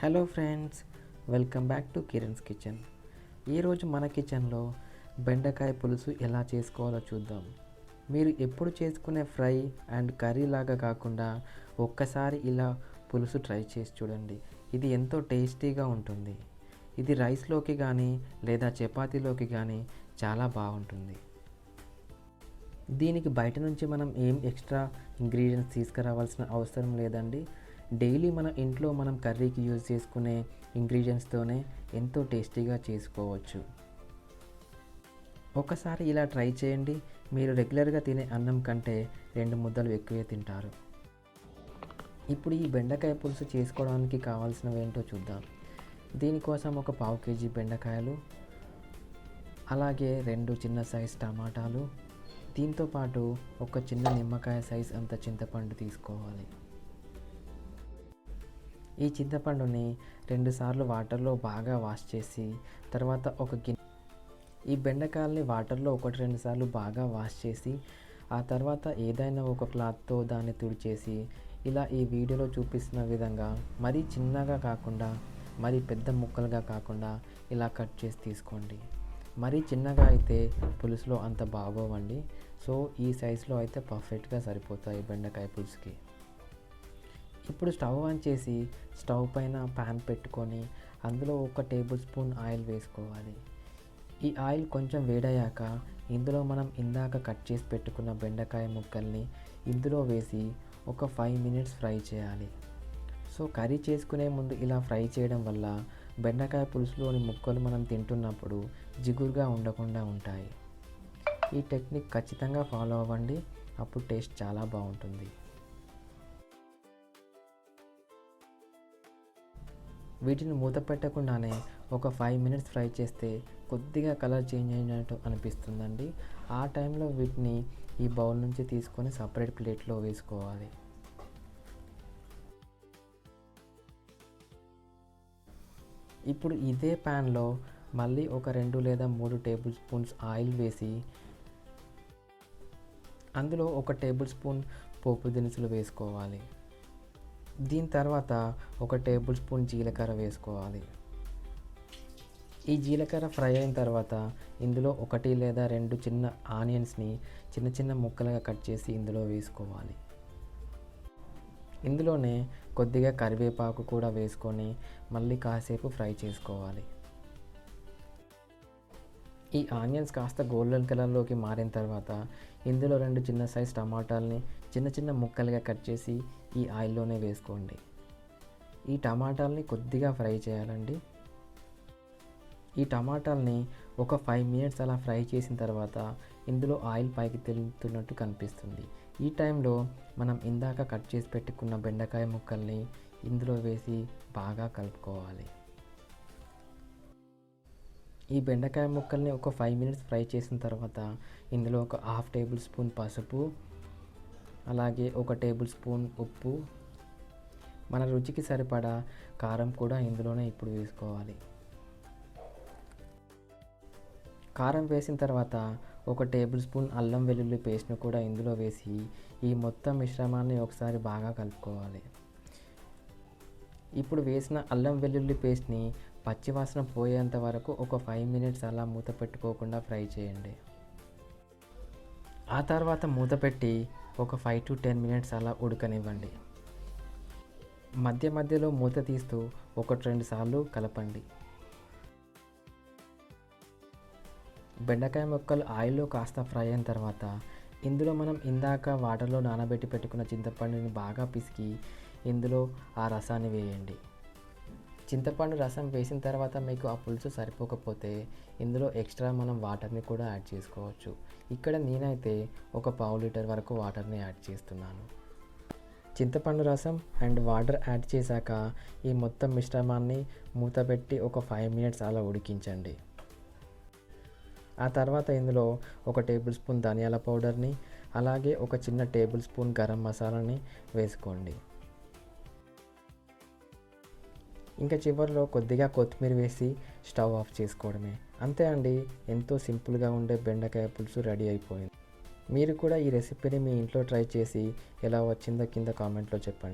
Hello friends, welcome back to Kiran's kitchen. ఈరోజు మన కిచెన్లో బెండకాయ పులుసు ఎలా చేసుకోవాలో చూద్దాం. మీరు ఎప్పుడు చేసుకునే ఫ్రై అండ్ కర్రీ లాగా కాకుండా ఒక్కసారి ఇలా పులుసు ట్రై చేసి చూడండి. ఇది ఎంతో టేస్టీగా ఉంటుంది. ఇది రైస్లోకి కానీ లేదా చపాతీలోకి కానీ చాలా బాగుంటుంది. దీనికి బయట నుంచి మనం ఏం ఎక్స్ట్రా ఇంగ్రీడియంట్స్ తీసుకురావాల్సిన అవసరం లేదండి. డైలీ మన ఇంట్లో మనం కర్రీకి యూజ్ చేసుకునే ఇంగ్రీడియంట్స్తోనే ఎంతో టేస్టీగా చేసుకోవచ్చు. ఒకసారి ఇలా ట్రై చేయండి. మీరు రెగ్యులర్గా తినే అన్నం కంటే 2 ముద్దలు ఎక్కువే తింటారు. ఇప్పుడు ఈ బెండకాయ పులుసు చేసుకోవడానికి కావాల్సినవి ఏంటో చూద్దాం. దీనికోసం ఒక 1/2 kg బెండకాయలు, అలాగే 2 చిన్న సైజ్ టమాటాలు, దీంతోపాటు ఒక చిన్న నిమ్మకాయ సైజ్ అంత చింతపండు తీసుకోవాలి. ఈ చింతపండుని 2 సార్లు వాటర్లో బాగా వాష్ చేసి తర్వాత ఈ బెండకాయల్ని వాటర్లో 1-2 సార్లు బాగా వాష్ చేసి ఆ తర్వాత ఏదైనా ఒక క్లాత్తో దాన్ని తుడిచేసి ఇలా ఈ వీడియోలో చూపిస్తున్న విధంగా మరీ చిన్నగా కాకుండా మరీ పెద్ద ముక్కలుగా కాకుండా ఇలా కట్ చేసి తీసుకోండి. మరీ చిన్నగా అయితే పులుసులో అంత బాగోవండి. సో ఈ సైజులో అయితే పర్ఫెక్ట్గా సరిపోతాయి బెండకాయ పులుసుకి. ఇప్పుడు స్టవ్ ఆన్ చేసి స్టవ్ పైన ప్యాన్ పెట్టుకొని అందులో 1 టేబుల్ స్పూన్ ఆయిల్ వేసుకోవాలి. ఈ ఆయిల్ కొంచెం వేడయ్యాక ఇందులో మనం ఇందాక కట్ చేసి పెట్టుకున్న బెండకాయ ముక్కల్ని ఇందులో వేసి ఒక 5 మినిట్స్ ఫ్రై చేయాలి. సో కర్రీ చేసుకునే ముందు ఇలా ఫ్రై చేయడం వల్ల బెండకాయ పులుసులోని ముక్కలు మనం తింటున్నప్పుడు జిగురుగా ఉండకుండా ఉంటాయి. ఈ టెక్నిక్ ఖచ్చితంగా ఫాలో అవ్వండి, అప్పుడు టేస్ట్ చాలా బాగుంటుంది. వీటిని మూత పెట్టకుండానే ఒక 5 మినిట్స్ ఫ్రై చేస్తే కొద్దిగా కలర్ చేంజ్ అయినట్టు అనిపిస్తుందండి. ఆ టైంలో వీటిని ఈ బౌల్ నుంచి తీసుకొని సపరేట్ ప్లేట్లో వేసుకోవాలి. ఇప్పుడు ఇదే ప్యాన్లో మళ్ళీ ఒక 2 లేదా 3 టేబుల్ స్పూన్స్ ఆయిల్ వేసి అందులో 1 టేబుల్ స్పూన్ పోపు దినుసులు వేసుకోవాలి. దీని తర్వాత 1 టేబుల్ స్పూన్ జీలకర్ర వేసుకోవాలి. ఈ జీలకర్ర ఫ్రై అయిన తర్వాత ఇందులో 1 లేదా 2 చిన్న ఆనియన్స్ని చిన్న చిన్న ముక్కలుగా కట్ చేసి ఇందులో వేసుకోవాలి. ఇందులోనే కొద్దిగా కరివేపాకు కూడా వేసుకొని మళ్ళీ కాసేపు ఫ్రై చేసుకోవాలి. ఈ ఆనియన్స్ కాస్త గోల్డెన్ కలర్లోకి మారిన తర్వాత ఇందులో 2 చిన్న సైజ్ టమాటాలని చిన్న చిన్న ముక్కలుగా కట్ చేసి ఈ ఆయిల్లోనే వేసుకోండి. ఈ టమాటాలని కొద్దిగా ఫ్రై చేయాలండి. ఈ టమాటాలని ఒక 5 మినిట్స్ అలా ఫ్రై చేసిన తర్వాత ఇందులో ఆయిల్ పైకి తేలుతున్నట్టు కనిపిస్తుంది. ఈ టైంలో మనం ఇందాక కట్ చేసి పెట్టుకున్న బెండకాయ ముక్కల్ని ఇందులో వేసి బాగా కలుపుకోవాలి. ఈ బెండకాయ ముక్కల్ని ఒక 5 మినిట్స్ ఫ్రై చేసిన తర్వాత ఇందులో ఒక 1/2 టేబుల్ స్పూన్ పసుపు, అలాగే 1 టేబుల్ స్పూన్ ఉప్పు, మన రుచికి సరిపడా కారం కూడా ఇందులోనే ఇప్పుడు వేసుకోవాలి. కారం వేసిన తర్వాత 1 టేబుల్ స్పూన్ అల్లం వెల్లుల్లి పేస్ట్ను కూడా ఇందులో వేసి ఈ మొత్తం మిశ్రమాన్ని ఒకసారి బాగా కలుపుకోవాలి. ఇప్పుడు వేసిన అల్లం వెల్లుల్లి పేస్ట్ని పచ్చివాసన పోయేంత వరకు ఒక 5 మినిట్స్ అలా మూత పెట్టుకోకుండా ఫ్రై చేయండి. ఆ తర్వాత మూత పెట్టి ఒక 5 to 10 మినిట్స్ అలా ఉడకనివ్వండి. మధ్య మధ్యలో మూత తీస్తూ 1-2 సార్లు కలపండి. బెండకాయ ముక్కలు ఆయిల్లో కాస్త ఫ్రై అయిన తర్వాత ఇందులో మనం ఇందాక వాటర్లో నానబెట్టి పెట్టుకున్న చింతపండుని బాగా పిసికి ఇందులో ఆ రసాన్ని వేయండి. చింతపండు రసం వేసిన తర్వాత మీకు ఆ పులుసు సరిపోకపోతే ఇందులో ఎక్స్ట్రా మనం వాటర్ని కూడా యాడ్ చేసుకోవచ్చు. ఇక్కడ నేనైతే ఒక 1/2 లీటర్ వరకు వాటర్ని యాడ్ చేస్తున్నాను. చింతపండు రసం అండ్ వాటర్ యాడ్ చేశాక ఈ మొత్తం మిశ్రమాన్ని మూత పెట్టి ఒక 5 మినిట్స్ అలా ఉడికించండి. ఆ తర్వాత ఇందులో 1 టేబుల్ స్పూన్ ధనియాల పౌడర్ని అలాగే ఒక చిన్న టేబుల్ స్పూన్ గరం మసాలాని వేసుకోండి. ఇంకా చివరిలో కొద్దిగా కొత్తిమీర వేసి స్టవ్ ఆఫ్ చేసుకోవడమే. అంతే అండి, ఎంతో సింపుల్గా ఉండే బెండకాయ పులుసు రెడీ అయిపోయింది. మీరు కూడా ఈ రెసిపీని మీ ఇంట్లో ట్రై చేసి ఎలా వచ్చిందో కింద కామెంట్లో చెప్పండి.